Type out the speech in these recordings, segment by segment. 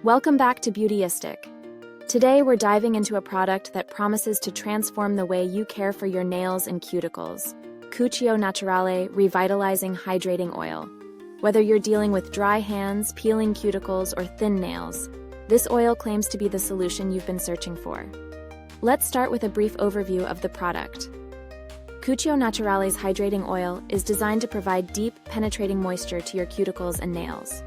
Welcome back to Beautyistic. Today we're diving into a product that promises to transform the way you care for your nails and cuticles. Cuccio Naturale Revitalizing Hydrating Oil. Whether you're dealing with dry hands, peeling cuticles, or thin nails, this oil claims to be the solution you've been searching for. Let's start with a brief overview of the product. Cuccio Naturale's hydrating oil is designed to provide deep, penetrating moisture to your cuticles and nails.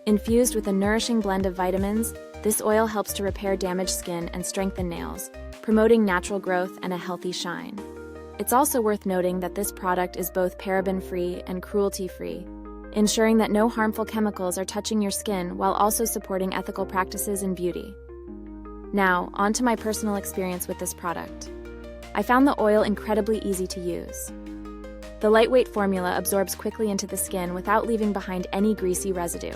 Infused with a nourishing blend of vitamins, this oil helps to repair damaged skin and strengthen nails, promoting natural growth and a healthy shine. It's also worth noting that this product is both paraben-free and cruelty-free, ensuring that no harmful chemicals are touching your skin while also supporting ethical practices in beauty. Now, on to my personal experience with this product. I found the oil incredibly easy to use. The lightweight formula absorbs quickly into the skin without leaving behind any greasy residue.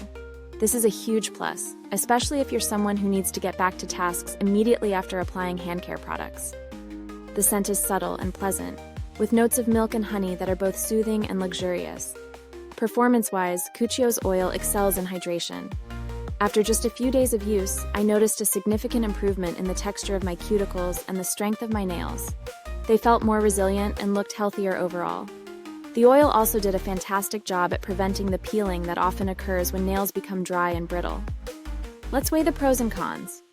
This is a huge plus, especially if you're someone who needs to get back to tasks immediately after applying hand care products. The scent is subtle and pleasant, with notes of milk and honey that are both soothing and luxurious. Performance-wise, Cuccio's oil excels in hydration. After just a few days of use, I noticed a significant improvement in the texture of my cuticles and the strength of my nails. They felt more resilient and looked healthier overall. The oil also did a fantastic job at preventing the peeling that often occurs when nails become dry and brittle. Let's weigh the pros and cons.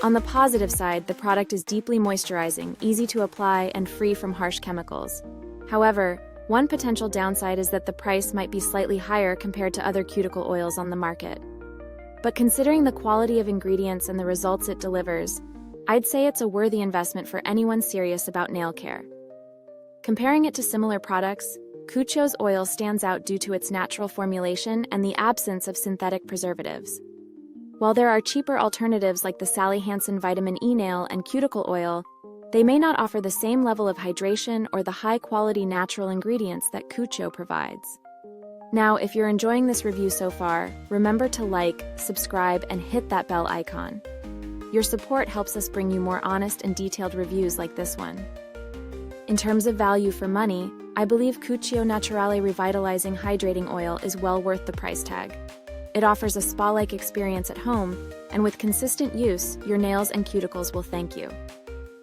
On the positive side, the product is deeply moisturizing, easy to apply, and free from harsh chemicals. However, one potential downside is that the price might be slightly higher compared to other cuticle oils on the market. But considering the quality of ingredients and the results it delivers, I'd say it's a worthy investment for anyone serious about nail care. Comparing it to similar products, Cuccio's oil stands out due to its natural formulation and the absence of synthetic preservatives. While there are cheaper alternatives like the Sally Hansen Vitamin E Nail and Cuticle Oil, they may not offer the same level of hydration or the high-quality natural ingredients that Cuccio provides. Now, if you're enjoying this review so far, remember to like, subscribe, and hit that bell icon. Your support helps us bring you more honest and detailed reviews like this one. In terms of value for money, I believe Cuccio Naturale Revitalizing Hydrating Oil is well worth the price tag. It offers a spa-like experience at home, and with consistent use, your nails and cuticles will thank you.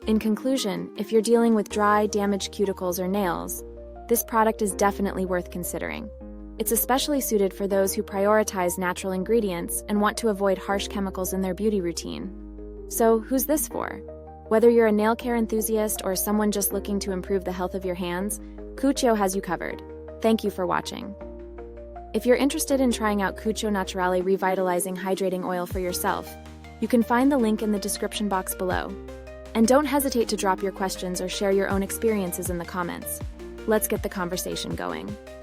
In conclusion, if you're dealing with dry, damaged cuticles or nails, this product is definitely worth considering. It's especially suited for those who prioritize natural ingredients and want to avoid harsh chemicals in their beauty routine. So, who's this for? Whether you're a nail care enthusiast or someone just looking to improve the health of your hands, Cuccio has you covered. Thank you for watching. If you're interested in trying out Cuccio Naturale Revitalizing Hydrating Oil for yourself, you can find the link in the description box below. And don't hesitate to drop your questions or share your own experiences in the comments. Let's get the conversation going.